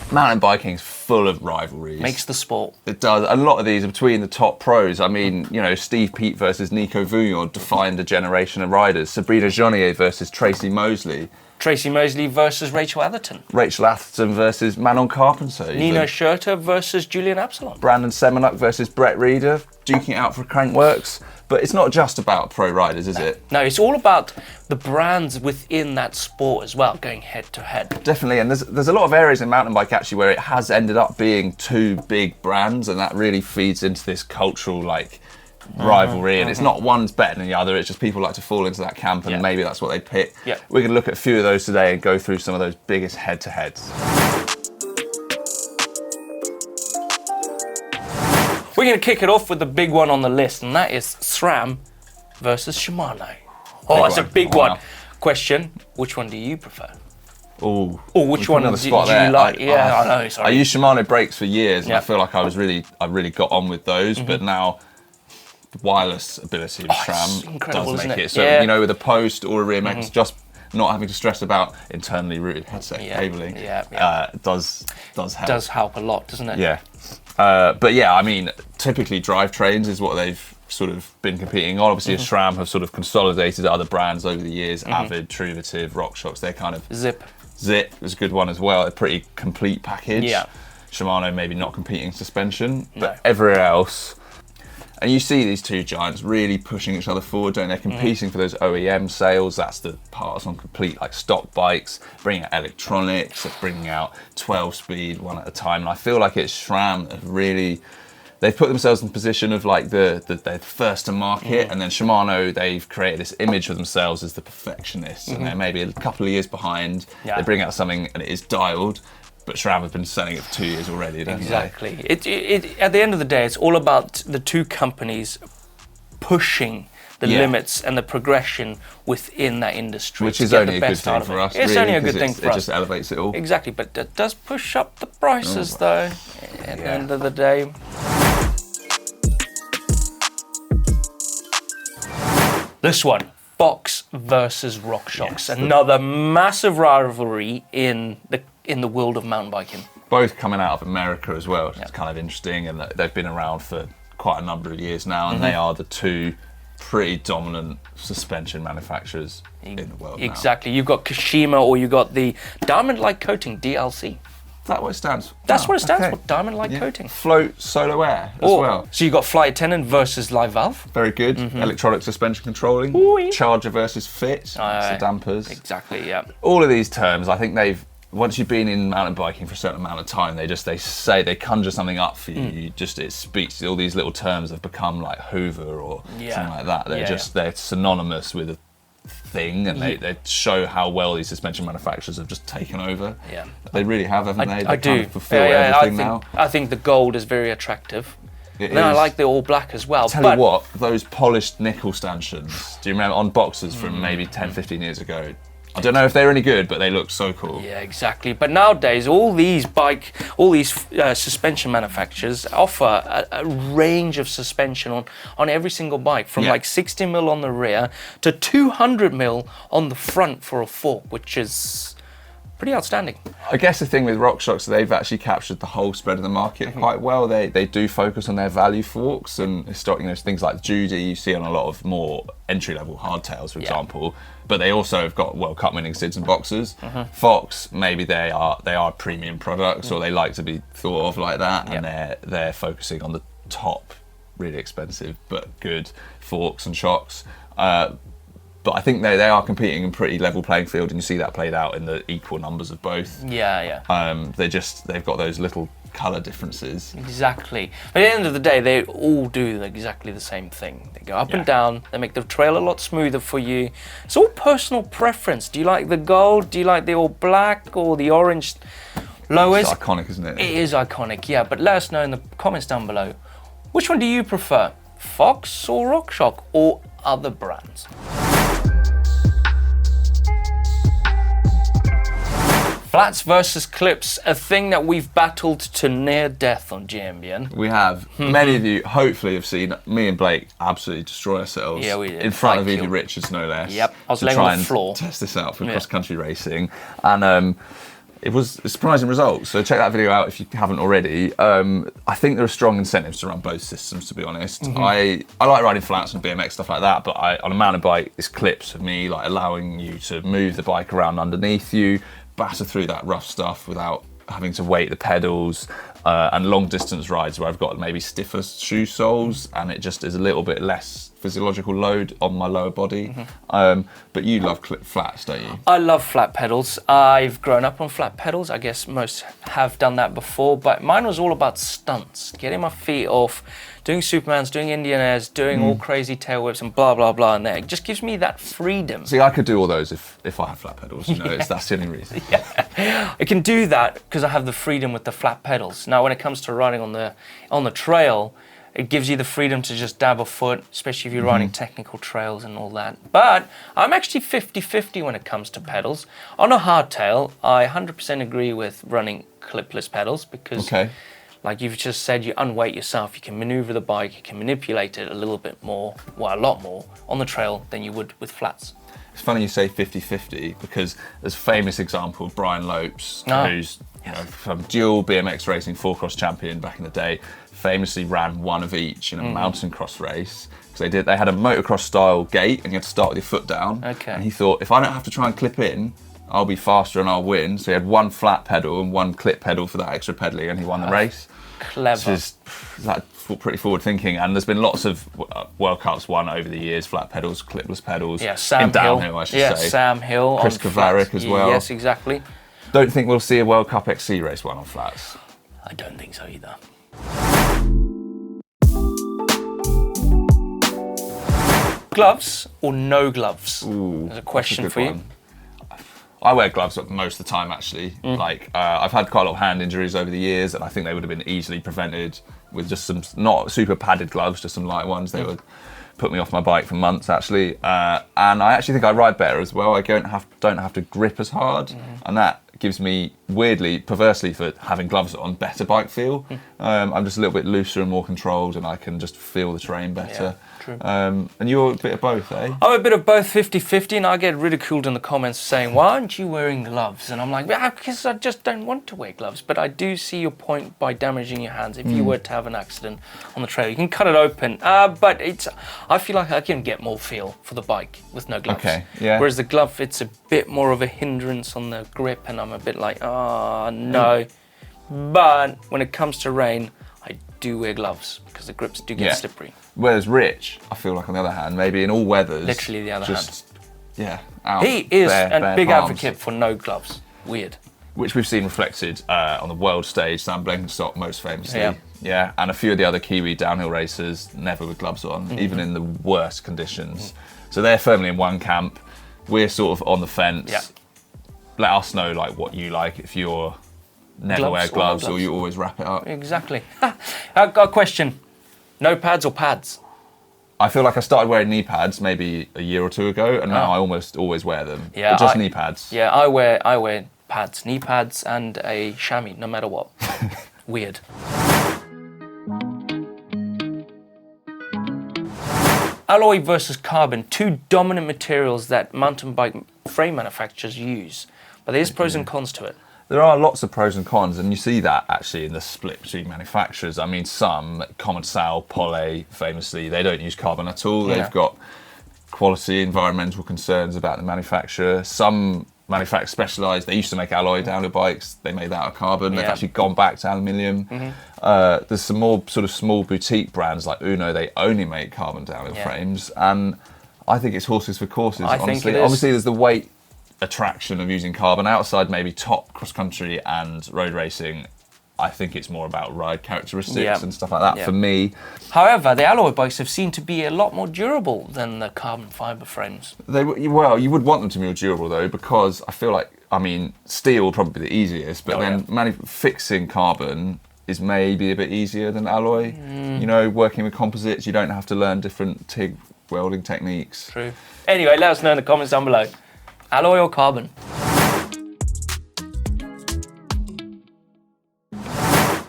Mountain biking's full of rivalries. Makes the sport. It does. A lot of these are between the top pros. I mean, you know, Steve Peat versus Nico Voulios defined a generation of riders. Sabrina Jonnier versus Tracey Moseley. Tracey Moseley versus Rachel Atherton. Rachel Atherton versus Manon Carpenter. Nina Schurter versus Julian Absalon. Brandon Semenuk versus Brett Reeder, duking it out for Crankworks. But it's not just about pro riders, is it? No, it's all about the brands within that sport as well, going head to head. Definitely, and there's a lot of areas in mountain bike actually where it has ended up being two big brands, and that really feeds into this cultural rivalry, and it's not one's better than the other, it's just people like to fall into that camp, and maybe that's what they pick. Yeah. We're going to look at a few of those today and go through some of those biggest head-to-heads. We're going to kick it off with the big one on the list, and that is SRAM versus Shimano. Oh, that's a big one. Question, which one do you prefer? Ooh. Or which one do you like? I know, sorry. I used Shimano brakes for years, and I feel like I really got on with those, but now the wireless ability of SRAM does make it. So, you know, with a post or a rear mech, just not having to stress about internally routed headset cabling does help. Does help a lot, doesn't it? Yeah. But yeah, I mean, typically drivetrains is what they've sort of been competing on. Obviously, SRAM have sort of consolidated other brands over the years, Avid, Truvative, RockShox. They're kind of... Zip was a good one as well, a pretty complete package. Yeah. Shimano maybe not competing suspension, but everywhere else. And you see these two giants really pushing each other forward, don't they? Competing for those OEM sales. That's the parts on complete stock bikes, bringing out electronics, bringing out 12-speed one at a time. And I feel like it's SRAM that really, they've put themselves in the position of they're first to market, and then Shimano, they've created this image of themselves as the perfectionists, and they're maybe a couple of years behind. They bring out something and it is dialed. But SRAM have been selling it for 2 years already, don't they? It, at the end of the day, it's all about the two companies pushing the limits and the progression within that industry. Which is only a good thing for us. It's only a good thing for us. It just elevates it all. Exactly, but it does push up the prices though, at the end of the day. This one. Fox versus RockShox, another massive rivalry in the world of mountain biking. Both coming out of America as well, which is kind of interesting, and they've been around for quite a number of years now, and they are the two pretty dominant suspension manufacturers in the world Exactly. You've got Kashima, or you've got the Diamond-Like Coating, DLC. Is that what it stands for? That's what it stands for, Diamond-Like Coating. Float Solo Air as well. So you've got Flight Attendant versus Live Valve. Very good. Electronic suspension controlling. Charger versus Fit. So dampers. Exactly, yeah. All of these terms, I think once you've been in mountain biking for a certain amount of time, they conjure something up for you. It speaks, all these little terms have become like Hoover or something like that. They're synonymous with a thing, and they show how well these suspension manufacturers have just taken over. Yeah, they really have, haven't they? They kind of fulfill everything now. I think the gold is very attractive. I like the all black as well. Tell you what, those polished nickel stanchions, do you remember on boxers from maybe 10, 15 years ago? I don't know if they're any good, but they look so cool. Yeah, exactly. But nowadays, all these suspension manufacturers offer a range of suspension on every single bike, from like 60mm on the rear to 200mm on the front for a fork, which is pretty outstanding. I guess the thing with RockShox, they've actually captured the whole spread of the market quite well. They do focus on their value forks, and things like Judy you see on a lot of more entry-level hardtails, for example. But they also have got World Cup winning SIDs and boxers. Fox, maybe they are premium products, or they like to be thought of like that, and they're focusing on the top, really expensive but good forks and shocks. But I think they are competing in pretty level playing field, and you see that played out in the equal numbers of both. They've got those little colour differences. Exactly. But at the end of the day, they all do exactly the same thing. They go up and down, they make the trail a lot smoother for you. It's all personal preference. Do you like the gold? Do you like the all black or the orange lowers? It's iconic, isn't it? It is iconic, yeah. But let us know in the comments down below. Which one do you prefer? Fox or RockShox or other brands? Flats versus clips, a thing that we've battled to near death on GMBN. We have. Many of you hopefully have seen me and Blake absolutely destroy ourselves. Yeah, we did. In front of Evie Richards, no less. Yep, I was laying on the floor. Test this out for cross-country racing. And It was surprising results, so check that video out if you haven't already. I think there are strong incentives to run both systems, to be honest. I like riding flats and BMX, stuff like that, but on a mountain bike, it's clips for me, like allowing you to move the bike around underneath you, batter through that rough stuff without having to weight the pedals, and long distance rides where I've got maybe stiffer shoe soles and it just is a little bit less physiological load on my lower body. But you love flats, don't you? I love flat pedals. I've grown up on flat pedals. I guess most have done that before, but mine was all about stunts, getting my feet off, doing Supermans, doing Indian airs, doing all crazy tail whips and blah, blah, blah. And there, it just gives me that freedom. See, I could do all those if I had flat pedals, you know, that's the only reason. I can do that because I have the freedom with the flat pedals. Now, when it comes to riding on the trail, it gives you the freedom to just dab a foot, especially if you're riding technical trails and all that. But I'm actually 50-50 when it comes to pedals. On a hardtail, I 100% agree with running clipless pedals because, like you've just said, you unweight yourself, you can maneuver the bike, you can manipulate it a little bit more, well, a lot more on the trail than you would with flats. It's funny you say 50-50 because there's a famous example of Brian Lopes, who's from dual BMX racing 4-cross champion back in the day, famously ran one of each in a mountain cross race. Because they had a motocross style gate and you had to start with your foot down. And he thought, if I don't have to try and clip in, I'll be faster and I'll win. So he had one flat pedal and one clip pedal for that extra pedaling and he won the race. Clever. That's pretty forward thinking, and there's been lots of World Cups won over the years, flat pedals, clipless pedals. Yeah, Sam in downhill, I should say. Sam Hill. Chris Kavarik as well. Yes, exactly. Don't think we'll see a World Cup XC race won on flats. I don't think so either. Gloves or no gloves? There's a question for you. I wear gloves most of the time, actually. Like, I've had quite a lot of hand injuries over the years, and I think they would have been easily prevented with just some not super padded gloves, just some light ones. They would put me off my bike for months, actually. And I actually think I ride better as well. I don't have to grip as hard, and that gives me, weirdly, perversely, for having gloves on, better bike feel. I'm just a little bit looser and more controlled, and I can just feel the terrain better. Yeah, true. And you're a bit of both, eh? I'm a bit of both, 50-50, and I get ridiculed in the comments saying, why aren't you wearing gloves? And I'm like, yeah, because I just don't want to wear gloves. But I do see your point by damaging your hands. If you were to have an accident on the trail, you can cut it open. But I feel like I can get more feel for the bike with no gloves. Okay, yeah. Whereas the glove, it's a bit more of a hindrance on the grip, and I'm a bit like, oh, no. But when it comes to rain, I do wear gloves because the grips do get slippery. Whereas Rich, I feel like on the other hand, maybe in all weathers, literally the other hand. Yeah, out. He is a big palms. advocate for no gloves. Weird. Which we've seen reflected on the world stage, Sam Blenkinsop most famously. Yeah, and a few of the other Kiwi downhill racers never with gloves on, even in the worst conditions. So they're firmly in one camp. We're sort of on the fence. Let us know like what you like, if you're never wear gloves or you always wrap it up. Exactly. I've got a question. No pads or pads? I feel like I started wearing knee pads maybe a year or two ago, and now I almost always wear them. Yeah, but just knee pads. Yeah, I wear pads, knee pads, and a chamois, no matter what. Weird. Alloy versus carbon, two dominant materials that mountain bike frame manufacturers use, but there's pros and cons to it. There are lots of pros and cons, and you see that actually in the split between manufacturers. I mean, some, Commensal, Polé, famously, they don't use carbon at all. They've got quality, environmental concerns about the manufacturer. Some manufacturers specialise. They used to make alloy downhill bikes. They made that out of carbon. They've actually gone back to aluminium. There's some more sort of small boutique brands like Uno. They only make carbon downhill frames, and I think it's horses for courses. Honestly, obviously, there's the weight attraction of using carbon outside maybe top cross country and road racing. I think it's more about ride characteristics and stuff like that for me. However, the alloy bikes have seemed to be a lot more durable than the carbon fibre frames. Well, you would want them to be more durable though, because I feel like, I mean, steel would probably be the easiest, but fixing carbon is maybe a bit easier than alloy. You know, working with composites, you don't have to learn different TIG welding techniques. True. Anyway, let us know in the comments down below. Alloy or carbon?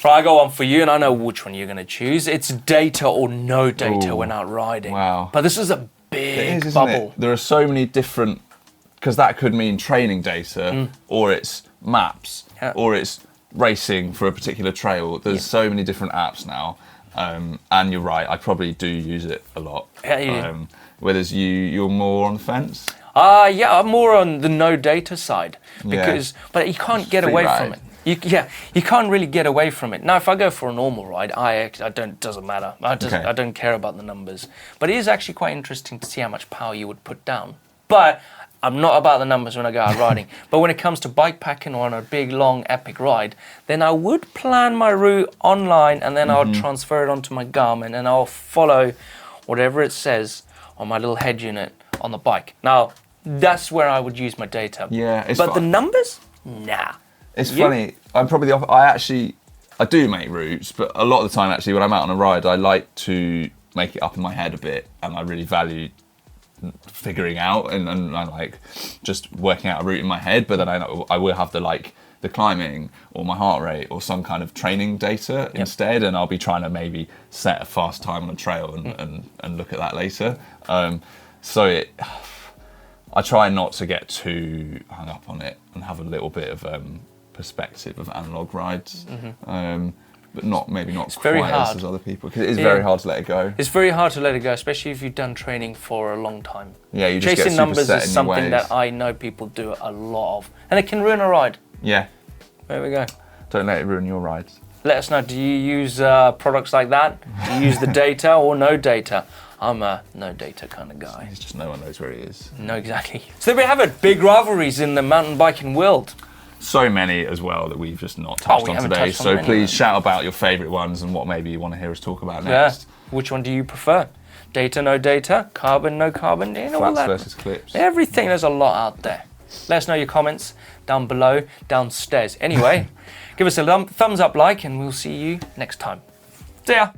Right, I got one for you, and I know which one you're going to choose. It's data or no data when out riding. Wow. But this is a big it is, bubble. There are so many different because that could mean training data, or it's maps, or it's racing for a particular trail. There's so many different apps now, and you're right, I probably do use it a lot. Yeah, you do. Whereas you're more on the fence? Yeah, I'm more on the no data side, but you can't get away from it. You can't really get away from it. Now, if I go for a normal ride, doesn't matter. I don't care about the numbers. But it is actually quite interesting to see how much power you would put down. But I'm not about the numbers when I go out riding. But when it comes to bike packing or on a big, long, epic ride, then I would plan my route online, and then I'll transfer it onto my Garmin, and I'll follow whatever it says on my little head unit on the bike. Now, that's where I would use my data. Yeah, but the numbers? Nah. It's funny. I'm probably the I do make routes, but a lot of the time, actually, when I'm out on a ride, I like to make it up in my head a bit, and I really value figuring out and I like just working out a route in my head. But then I will have the climbing or my heart rate or some kind of training data instead, and I'll be trying to maybe set a fast time on a trail and look at that later. I try not to get too hung up on it and have a little bit of perspective of analog rides, but maybe not quite as other people, because it is very hard to let it go. It's very hard to let it go, especially if you've done training for a long time. Yeah, you just chasing get super numbers set is in your something ways. that I know people do a lot of, and it can ruin a ride. Yeah. There we go. Don't let it ruin your rides. Let us know. Do you use products like that? Do you use the data or no data? I'm a no data kind of guy. It's just no one knows where he is. No, exactly. So there we have it. Big rivalries in the mountain biking world. So many as well that we've just not touched on today. So please shout about your favourite ones and what maybe you want to hear us talk about next. Yeah. Which one do you prefer? Data, no data? Carbon, no carbon? You know, Flats all that. versus clips. Everything. There's a lot out there. Let us know your comments down below, downstairs. Anyway, give us a thumbs up, like, and we'll see you next time. See ya.